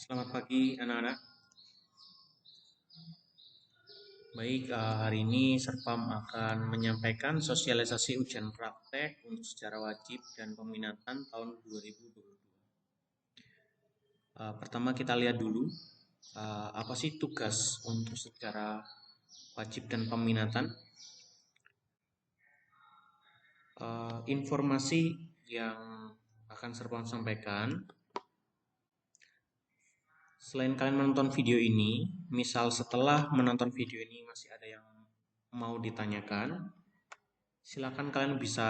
Selamat pagi anak-anak. Baik, hari ini Serpam akan menyampaikan sosialisasi ujian praktek untuk secara wajib dan peminatan tahun 2022. Pertama kita lihat dulu apa sih tugas untuk secara wajib dan peminatan. Informasi yang akan Serpam sampaikan. Selain kalian menonton video ini, misal setelah menonton video ini masih ada yang mau ditanyakan, silakan kalian bisa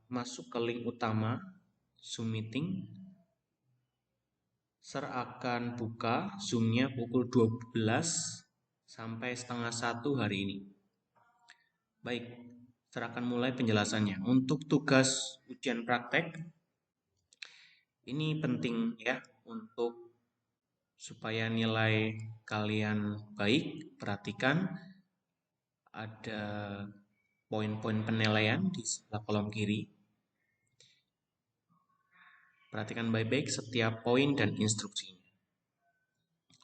masuk ke link utama Zoom meeting. Ser akan buka Zoom-nya pukul 12 sampai setengah 1 hari ini. Baik, Ser akan mulai penjelasannya. Untuk tugas ujian praktek, ini penting ya untuk supaya nilai kalian baik. Perhatikan ada poin-poin penilaian di sebelah kolom kiri. Perhatikan baik-baik setiap poin dan instruksinya.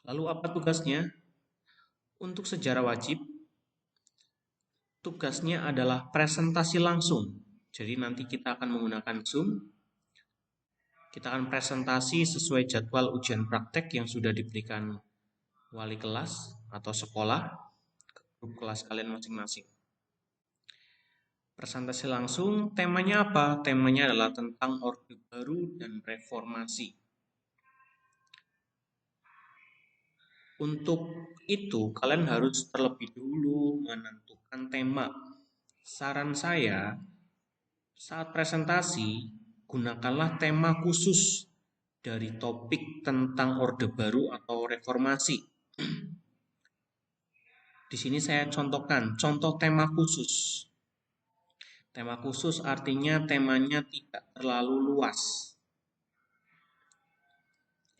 Lalu apa tugasnya? Untuk sejarah wajib, tugasnya adalah presentasi langsung. Jadi nanti kita akan menggunakan Zoom. Kita akan presentasi sesuai jadwal ujian praktek yang sudah diberikan wali kelas atau sekolah ke grup kelas kalian masing-masing. Presentasi langsung, temanya apa? Temanya adalah tentang Orde Baru dan Reformasi. Untuk itu, kalian harus terlebih dulu menentukan tema. Saran saya, saat presentasi, gunakanlah tema khusus dari topik tentang Orde Baru atau Reformasi. Di sini saya contohkan, contoh tema khusus. Tema khusus artinya temanya tidak terlalu luas.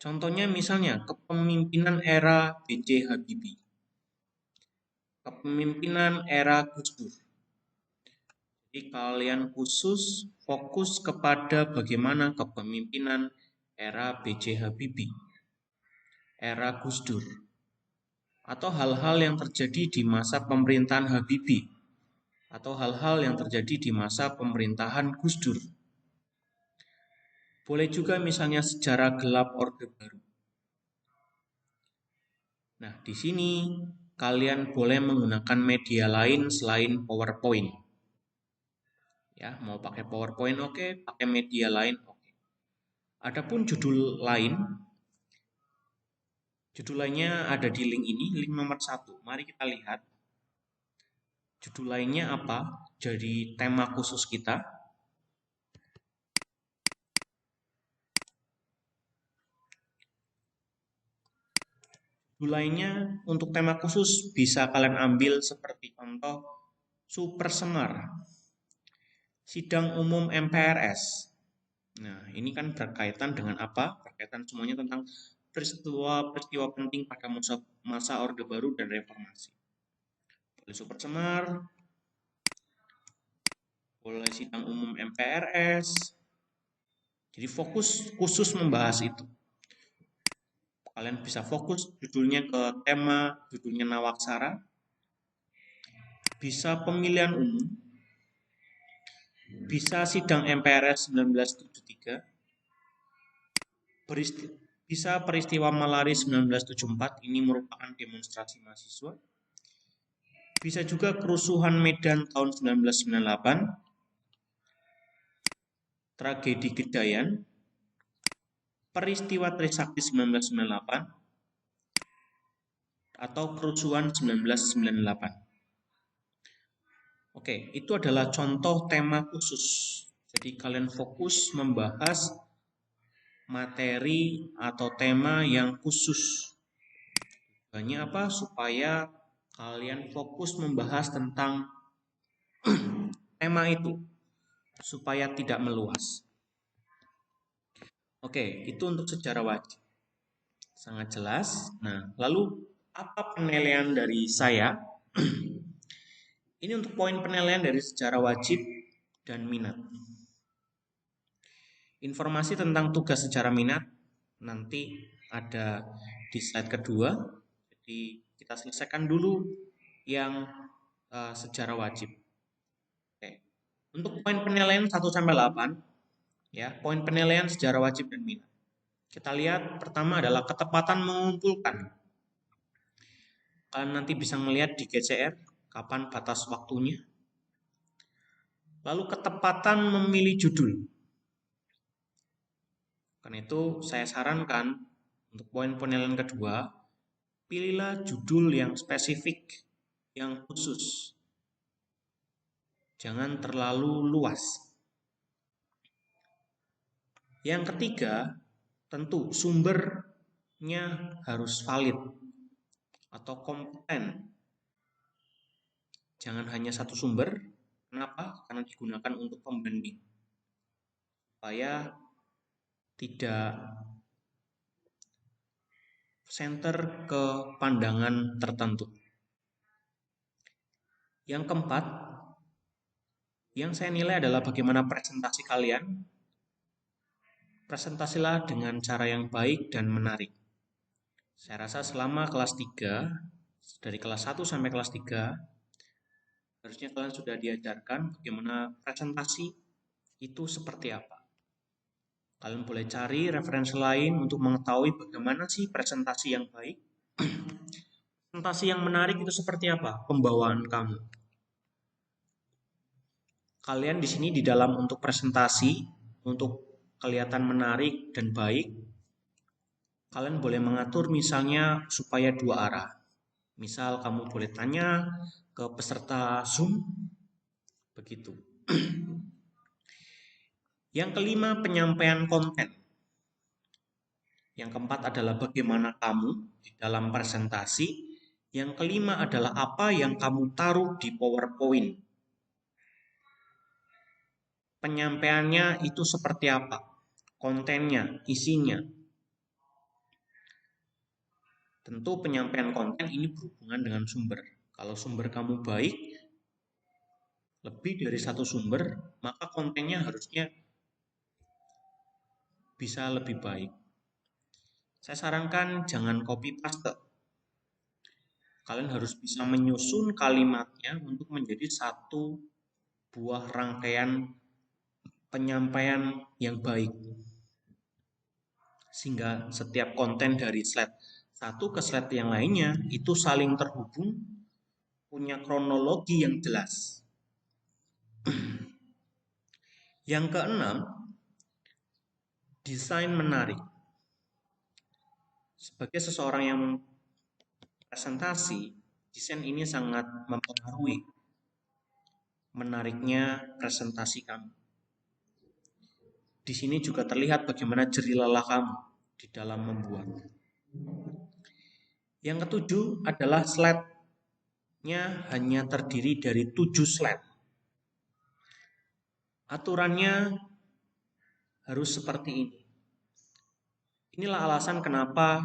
Contohnya misalnya, kepemimpinan era B.J. Habibie. Kepemimpinan era Gus Dur. Jadi kalian khusus fokus kepada bagaimana kepemimpinan era B.J. Habibie, era Gus Dur, atau hal-hal yang terjadi di masa pemerintahan Habibie, atau hal-hal yang terjadi di masa pemerintahan Gus Dur. Boleh juga misalnya sejarah gelap Orde Baru. Nah, di sini kalian boleh menggunakan media lain selain PowerPoint. Ya, mau pakai PowerPoint oke, pakai media lain oke. Adapun judul lainnya ada di link ini, link nomor 1. Mari kita lihat. Judul lainnya apa? Jadi tema khusus kita. Judul lainnya untuk tema khusus bisa kalian ambil seperti contoh Super Semar, Sidang Umum MPRS. Nah, ini kan berkaitan dengan apa? Berkaitan semuanya tentang peristiwa-peristiwa penting pada masa Orde Baru dan Reformasi. Boleh Super Semar, boleh Sidang Umum MPRS. Jadi fokus khusus membahas itu. Kalian bisa fokus judulnya ke tema, judulnya Nawaksara, bisa pemilihan umum, bisa sidang MPRS 1973, bisa peristiwa Malari 1974, ini merupakan demonstrasi mahasiswa, bisa juga kerusuhan Medan tahun 1998, tragedi Gedayan, peristiwa Trisakti 1998, atau kerusuhan 1998. Oke, itu adalah contoh tema khusus. Jadi kalian fokus membahas materi atau tema yang khusus. Tujuannya apa? Supaya kalian fokus membahas tentang tema itu. Supaya tidak meluas. Oke, itu untuk sejarah wajib. Sangat jelas. Nah, lalu apa penilaian dari saya? Ini untuk poin penilaian dari sejarah wajib dan minat. Informasi tentang tugas secara minat nanti ada di slide kedua. Jadi kita selesaikan dulu yang sejarah wajib. Oke. Untuk poin penilaian 1 sampai 8, ya, poin penilaian sejarah wajib dan minat. Kita lihat pertama adalah ketepatan mengumpulkan. Kalian nanti bisa melihat di GCR kapan batas waktunya. Lalu ketepatan memilih judul. Karena itu saya sarankan untuk poin penilaian kedua, pilihlah judul yang spesifik, yang khusus. Jangan terlalu luas. Yang ketiga, tentu sumbernya harus valid atau kompeten. Jangan hanya satu sumber. Kenapa? Karena digunakan untuk pembanding. Supaya tidak center ke pandangan tertentu. Yang keempat, yang saya nilai adalah bagaimana presentasi kalian. Presentasilah dengan cara yang baik dan menarik. Saya rasa selama kelas 3, dari kelas 1 sampai kelas 3, harusnya kalian sudah diajarkan bagaimana presentasi itu seperti apa. Kalian boleh cari referensi lain untuk mengetahui bagaimana sih presentasi yang baik. Presentasi yang menarik itu seperti apa? Pembawaan kamu. Kalian di sini di dalam untuk presentasi, untuk kelihatan menarik dan baik, kalian boleh mengatur misalnya supaya dua arah. Misal kamu boleh tanya ke peserta Zoom, begitu. Yang kelima, penyampaian konten. Yang keempat adalah bagaimana kamu di dalam presentasi. Yang kelima adalah apa yang kamu taruh di PowerPoint. Penyampaiannya itu seperti apa? Kontennya, isinya. Tentu penyampaian konten ini berhubungan dengan sumber. Kalau sumber kamu baik, lebih dari satu sumber, maka kontennya harusnya bisa lebih baik. Saya sarankan jangan copy paste. Kalian harus bisa menyusun kalimatnya untuk menjadi satu buah rangkaian penyampaian yang baik. Sehingga setiap konten dari slide satu ke slide yang lainnya itu saling terhubung, punya kronologi yang jelas. Yang keenam, desain menarik. Sebagai seseorang yang presentasi, desain ini sangat mempengaruhi menariknya presentasi kamu. Di sini juga terlihat bagaimana jerih lelah kamu di dalam membuat. Yang ketujuh adalah slide-nya hanya terdiri dari 7 slide. Aturannya harus seperti ini. Inilah alasan kenapa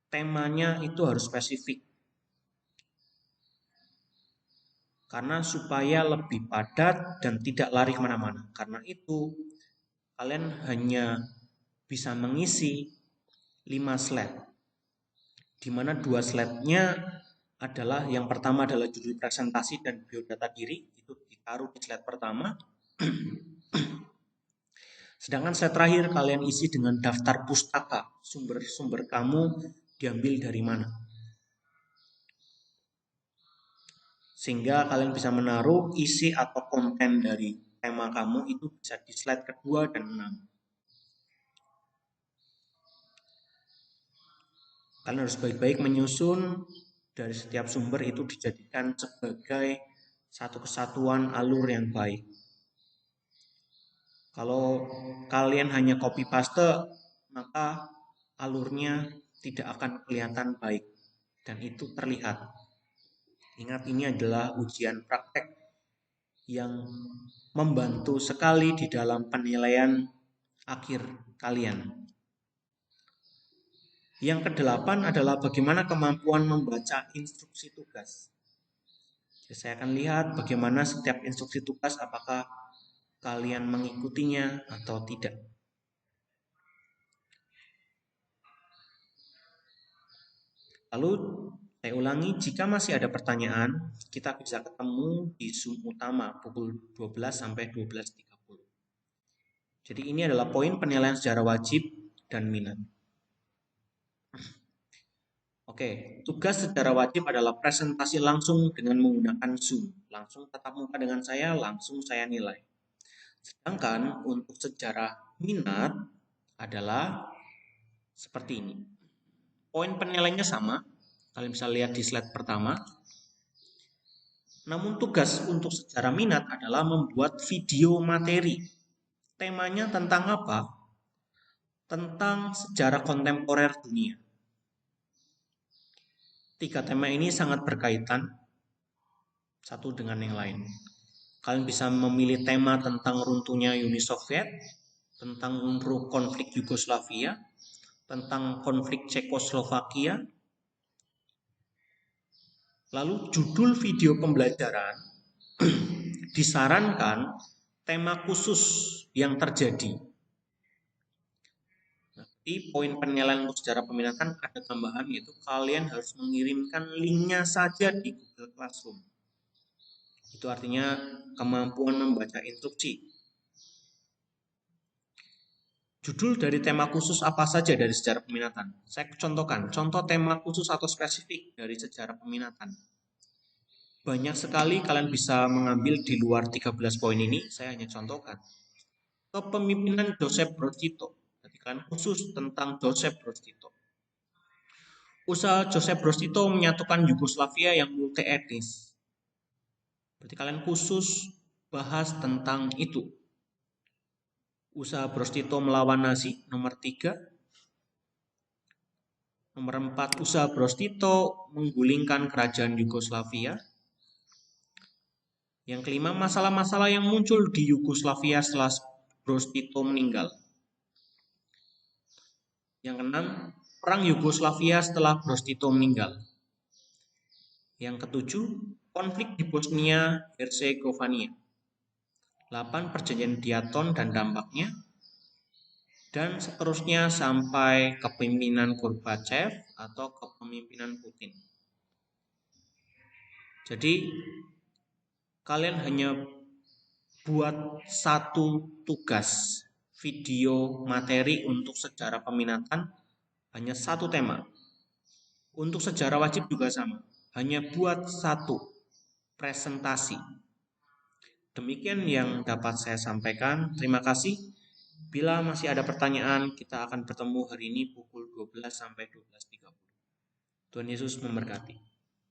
temanya itu harus spesifik. Karena supaya lebih padat dan tidak lari kemana-mana. Karena itu kalian hanya bisa mengisi 5 slide. Di mana 2 slide-nya adalah yang pertama adalah judul presentasi dan biodata diri. Itu ditaruh di slide pertama. Sedangkan slide terakhir kalian isi dengan daftar pustaka. Sumber-sumber kamu diambil dari mana. Sehingga kalian bisa menaruh isi atau konten dari tema kamu itu bisa di slide kedua dan 6. Kalian harus baik-baik menyusun dari setiap sumber itu dijadikan sebagai satu kesatuan alur yang baik. Kalau kalian hanya copy paste, maka alurnya tidak akan kelihatan baik dan itu terlihat. Ingat, ini adalah ujian praktek yang membantu sekali di dalam penilaian akhir kalian. Yang kedelapan adalah bagaimana kemampuan membaca instruksi tugas. Jadi saya akan lihat bagaimana setiap instruksi tugas apakah kalian mengikutinya atau tidak. Lalu saya ulangi, jika masih ada pertanyaan, kita bisa ketemu di Zoom utama pukul 12 sampai 12.30. Jadi ini adalah poin penilaian secara wajib dan minat. Oke, tugas secara wajib adalah presentasi langsung dengan menggunakan Zoom. Langsung tatap muka dengan saya, langsung saya nilai. Sedangkan untuk secara minat adalah seperti ini. Poin penilaiannya sama, kalian bisa lihat di slide pertama. Namun tugas untuk secara minat adalah membuat video materi. Temanya tentang apa? Tentang sejarah kontemporer dunia. 3 tema ini sangat berkaitan satu dengan yang lain. Kalian bisa memilih tema tentang runtuhnya Uni Soviet, tentang konflik Yugoslavia, tentang konflik Cekoslovakia. Lalu judul video pembelajaran disarankan tema khusus yang terjadi. Nanti poin penilaian untuk secara peminatan ada tambahan, yaitu kalian harus mengirimkan linknya saja di Google Classroom. Itu artinya kemampuan membaca instruksi. Judul dari tema khusus apa saja dari sejarah peminatan? Saya contohkan, contoh tema khusus atau spesifik dari sejarah peminatan. Banyak sekali kalian bisa mengambil di luar 13 poin ini, saya hanya contohkan. Kepemimpinan Joseph Broz Tito. Jadi kalian khusus tentang Joseph Broz Tito. Usaha Joseph Broz Tito menyatukan Yugoslavia yang multi etnis. Berarti kalian khusus bahas tentang itu. Usaha Broz Tito melawan Nazi, nomor 3. Nomor 4, usaha Broz Tito menggulingkan kerajaan Yugoslavia. Yang kelima, masalah-masalah yang muncul di Yugoslavia setelah Broz Tito meninggal. Yang keenam, perang Yugoslavia setelah Broz Tito meninggal. Yang ketujuh, konflik di Bosnia Herzegovina. 8, perjanjian Dayton dan dampaknya. Dan seterusnya sampai kepemimpinan Gorbachev atau kepemimpinan Putin. Jadi kalian hanya buat satu tugas video materi untuk sejarah peminatan, hanya satu tema. Untuk sejarah wajib juga sama, hanya buat satu presentasi. Demikian yang dapat saya sampaikan. Terima kasih. Bila masih ada pertanyaan, kita akan bertemu hari ini pukul 12 sampai 12.30. Tuhan Yesus memberkati.